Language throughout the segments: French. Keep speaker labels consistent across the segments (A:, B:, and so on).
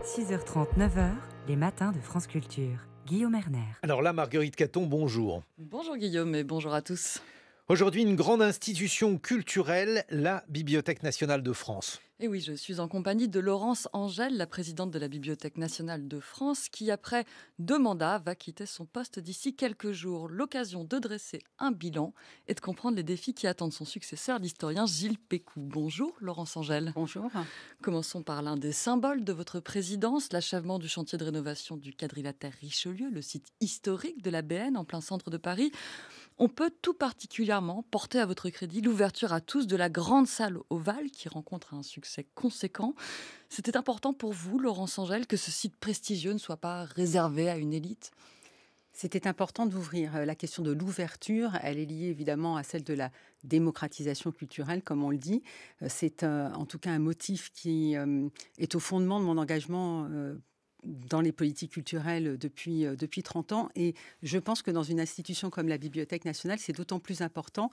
A: 6h30, 9h, les matins de France Culture. Guillaume Erner.
B: Alors là, Marguerite Caton, bonjour.
C: Bonjour Guillaume et bonjour à tous.
B: Aujourd'hui, une grande institution culturelle, la Bibliothèque nationale de France.
C: Et oui, je suis en compagnie de Laurence Angèle, la présidente de la Bibliothèque nationale de France, qui après 2 mandats va quitter son poste d'ici quelques jours. L'occasion de dresser un bilan et de comprendre les défis qui attendent son successeur, l'historien Gilles Pécou. Bonjour Laurence Angèle.
D: Bonjour.
C: Commençons par l'un des symboles de votre présidence, l'achèvement du chantier de rénovation du quadrilatère Richelieu, le site historique de la BN en plein centre de Paris. On peut tout particulièrement porter à votre crédit l'ouverture à tous de la grande salle ovale qui rencontre un succès conséquent. C'était important pour vous, Laurence Angèle, que ce site prestigieux ne soit pas réservé à une élite ?
D: C'était important d'ouvrir. La question de l'ouverture, elle est liée évidemment à celle de la démocratisation culturelle, comme on le dit. C'est en tout cas un motif qui est au fondement de mon engagement dans les politiques culturelles depuis 30 ans. Et je pense que dans une institution comme la Bibliothèque nationale, c'est d'autant plus important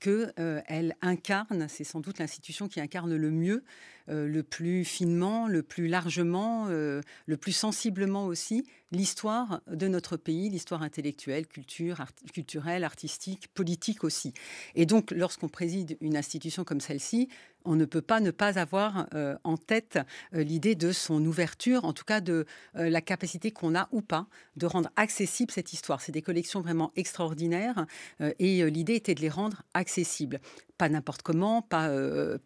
D: qu'elle incarne, c'est sans doute l'institution qui incarne le mieux, le plus finement, le plus largement, le plus sensiblement aussi, l'histoire de notre pays, l'histoire intellectuelle, culturelle, artistique, politique aussi. Et donc, lorsqu'on préside une institution comme celle-ci, on ne peut pas ne pas avoir en tête l'idée de son ouverture, en tout cas de la capacité qu'on a ou pas de rendre accessible cette histoire. C'est des collections vraiment extraordinaires et l'idée était de les rendre accessibles. Pas n'importe comment, pas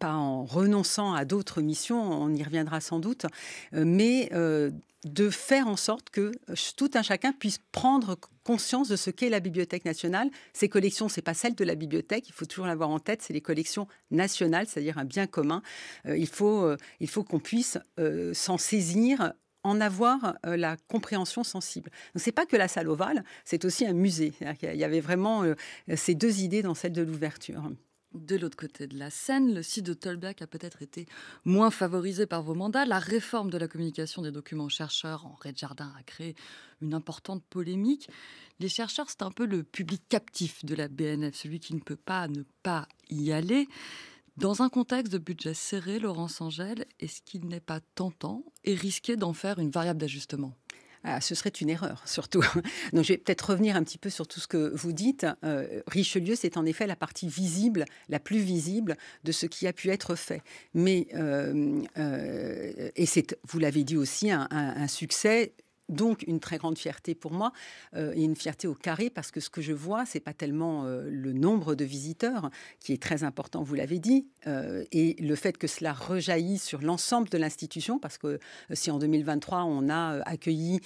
D: en renonçant à d'autres missions, on y reviendra sans doute, mais de faire en sorte que tout un chacun puisse prendre conscience de ce qu'est la Bibliothèque nationale. Ces collections, c'est pas celle de la bibliothèque, il faut toujours l'avoir en tête, c'est les collections nationales, c'est-à-dire un bien commun. Il faut qu'on puisse s'en saisir, en avoir la compréhension sensible. Donc, c'est pas que la salle ovale, c'est aussi un musée. Il y avait vraiment ces deux idées dans celle de l'ouverture.
C: De l'autre côté de la Seine, le site de Tolbiac a peut-être été moins favorisé par vos mandats. La réforme de la communication des documents chercheurs en rez-de-jardin a créé une importante polémique. Les chercheurs, c'est un peu le public captif de la BNF, celui qui ne peut pas ne pas y aller. Dans un contexte de budget serré, Laurence Angèle, est-ce qu'il n'est pas tentant et risqué d'en faire une variable d'ajustement ?
D: Ah, ce serait une erreur, surtout. Donc, je vais peut-être revenir un petit peu sur tout ce que vous dites. Richelieu, c'est en effet la partie visible, la plus visible de ce qui a pu être fait. Mais, et c'est, vous l'avez dit aussi, un succès. Donc, une très grande fierté pour moi et une fierté au carré parce que ce que je vois, c'est pas tellement le nombre de visiteurs qui est très important, vous l'avez dit, et le fait que cela rejaillisse sur l'ensemble de l'institution parce que si en 2023, on a accueilli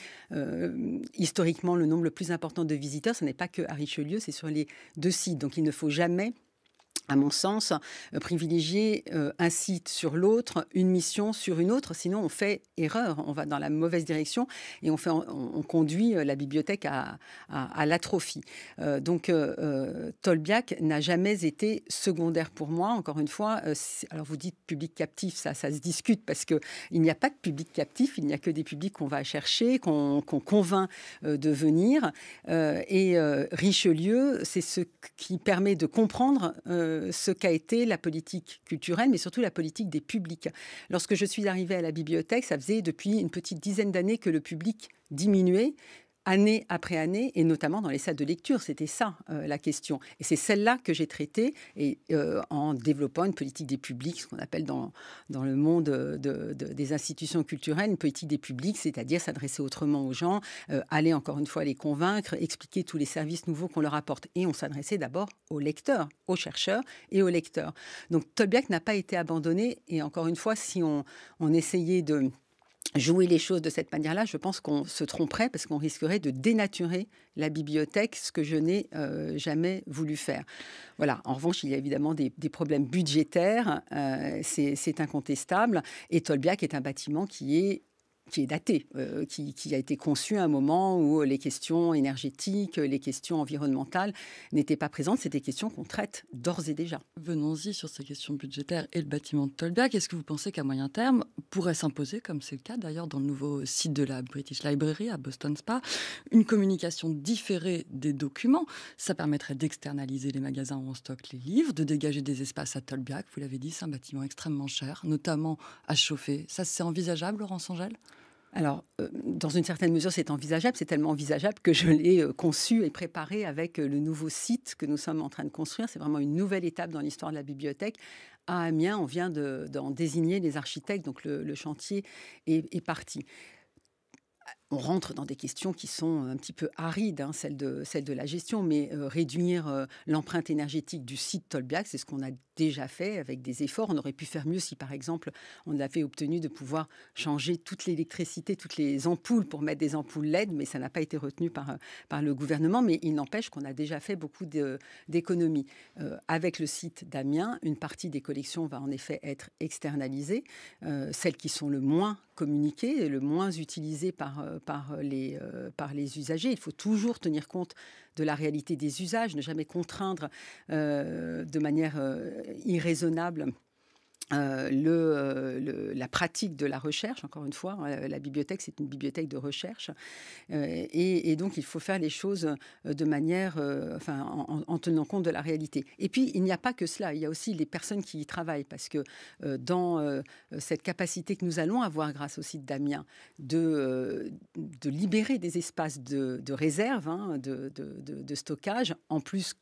D: historiquement le nombre le plus important de visiteurs, ce n'est pas que à Richelieu, c'est sur les 2 sites. Donc, il ne faut jamais, à mon sens, privilégier un site sur l'autre, une mission sur une autre, sinon on fait erreur, on va dans la mauvaise direction et on conduit la bibliothèque à l'atrophie. Donc Tolbiac n'a jamais été secondaire pour moi, encore une fois. Alors vous dites public captif, ça se discute parce qu'il n'y a pas de public captif, il n'y a que des publics qu'on va chercher, qu'on convainc de venir. Et Richelieu, c'est ce qui permet de comprendre ce qu'a été la politique culturelle, mais surtout la politique des publics. Lorsque je suis arrivée à la bibliothèque, ça faisait depuis une petite dizaine d'années que le public diminuait, année après année, et notamment dans les salles de lecture. C'était ça la question. Et c'est celle-là que j'ai traitée et, en développant une politique des publics, ce qu'on appelle dans le monde des institutions culturelles, une politique des publics, c'est-à-dire s'adresser autrement aux gens, aller encore une fois les convaincre, expliquer tous les services nouveaux qu'on leur apporte. Et on s'adressait d'abord aux lecteurs, aux chercheurs et aux lecteurs. Donc Tolbiac n'a pas été abandonné. Et encore une fois, si on essayait de jouer les choses de cette manière-là, je pense qu'on se tromperait parce qu'on risquerait de dénaturer la bibliothèque, ce que je n'ai jamais voulu faire. Voilà. En revanche, il y a évidemment des problèmes budgétaires, c'est incontestable. Et Tolbiac est un bâtiment qui est daté, qui a été conçu à un moment où les questions énergétiques, les questions environnementales n'étaient pas présentes. C'est des questions qu'on traite d'ores et déjà.
C: Venons-y sur ces questions budgétaires et le bâtiment de Tolbiac. Est-ce que vous pensez qu'à moyen terme pourrait s'imposer, comme c'est le cas d'ailleurs dans le nouveau site de la British Library à Boston Spa, une communication différée des documents ? Ça permettrait d'externaliser les magasins où on stocke les livres, de dégager des espaces à Tolbiac. Vous l'avez dit, c'est un bâtiment extrêmement cher, notamment à chauffer. Ça, c'est envisageable, Laurence Angèle ?
D: Alors, dans une certaine mesure, c'est envisageable. C'est tellement envisageable que je l'ai conçu et préparé avec le nouveau site que nous sommes en train de construire. C'est vraiment une nouvelle étape dans l'histoire de la bibliothèque. À Amiens, on vient d'en désigner les architectes, donc le chantier est parti. On rentre dans des questions qui sont un petit peu arides, hein, celle de la gestion, mais réduire l'empreinte énergétique du site Tolbiac, c'est ce qu'on a déjà fait avec des efforts. On aurait pu faire mieux si, par exemple, on avait obtenu de pouvoir changer toute l'électricité, toutes les ampoules pour mettre des ampoules LED, mais ça n'a pas été retenu par le gouvernement. Mais il n'empêche qu'on a déjà fait beaucoup d'économies. Avec le site d'Amiens, une partie des collections va en effet être externalisée, celles qui sont le moins communiquées et le moins utilisées par les usagers. Il faut toujours tenir compte de la réalité des usages, ne jamais contraindre de manière irraisonnable la pratique de la recherche. Encore une fois, la bibliothèque, c'est une bibliothèque de recherche. Et donc, il faut faire les choses de manière, en tenant compte de la réalité. Et puis, il n'y a pas que cela. Il y a aussi les personnes qui y travaillent. Parce que dans cette capacité que nous allons avoir grâce au site d'Amiens de libérer des espaces de réserve, hein, de stockage, en plus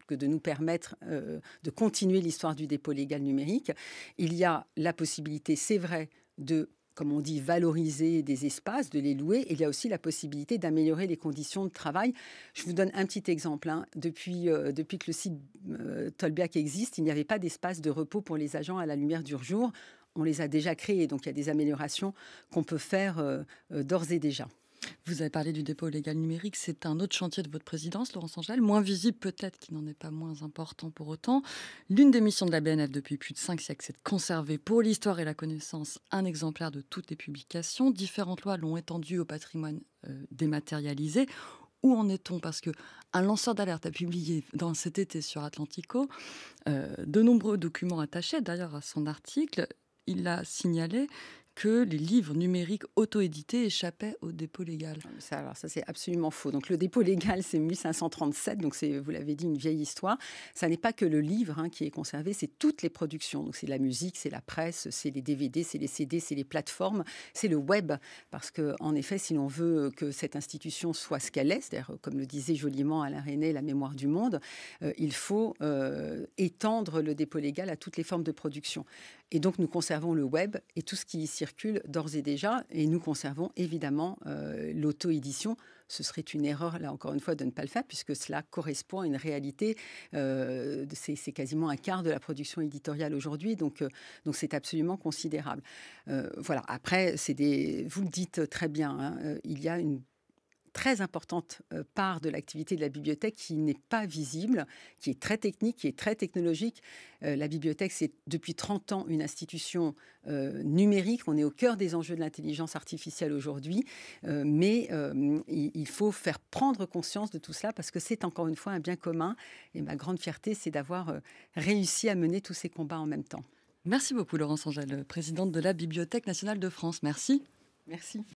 D: que de nous permettre de continuer l'histoire du dépôt légal numérique. Il y a la possibilité, c'est vrai, de, comme on dit, valoriser des espaces, de les louer. Et il y a aussi la possibilité d'améliorer les conditions de travail. Je vous donne un petit exemple. Hein. Depuis que le site Tolbiac existe, il n'y avait pas d'espace de repos pour les agents à la lumière du jour. On les a déjà créés, donc il y a des améliorations qu'on peut faire d'ores et déjà.
C: Vous avez parlé du dépôt légal numérique, c'est un autre chantier de votre présidence, Laurence Angèle, moins visible peut-être, qui n'en est pas moins important pour autant. L'une des missions de la BNF depuis plus de 5 siècles, c'est de conserver pour l'histoire et la connaissance un exemplaire de toutes les publications. Différentes lois l'ont étendu au patrimoine dématérialisé. Où en est-on? Parce qu'un lanceur d'alerte a publié dans cet été sur Atlantico de nombreux documents attachés d'ailleurs à son article. Il a signalé que les livres numériques auto-édités échappaient au dépôt légal.
D: Ça, c'est absolument faux. Donc, le dépôt légal, c'est 1537. Donc, c'est, vous l'avez dit, une vieille histoire. Ça n'est pas que le livre qui est conservé, c'est toutes les productions. Donc, c'est la musique, c'est la presse, c'est les DVD, c'est les CD, c'est les plateformes, c'est le web. Parce qu'en effet, si l'on veut que cette institution soit ce qu'elle est, c'est-à-dire, comme le disait joliment Alain Resnais, la mémoire du monde, il faut étendre le dépôt légal à toutes les formes de production. Et donc, nous conservons le web et tout ce qui y circule d'ores et déjà. Et nous conservons évidemment l'auto-édition. Ce serait une erreur, là encore une fois, de ne pas le faire, puisque cela correspond à une réalité. C'est quasiment un quart de la production éditoriale aujourd'hui. Donc c'est absolument considérable. Voilà. Après, vous le dites très bien, hein, il y a une très importante part de l'activité de la bibliothèque qui n'est pas visible, qui est très technique, qui est très technologique. La bibliothèque, c'est depuis 30 ans une institution numérique. On est au cœur des enjeux de l'intelligence artificielle aujourd'hui, mais il faut faire prendre conscience de tout cela parce que c'est encore une fois un bien commun. Et ma grande fierté, c'est d'avoir réussi à mener tous ces combats en même temps.
C: Merci beaucoup Laurence Angèle, présidente de la Bibliothèque nationale de France. Merci.
D: Merci.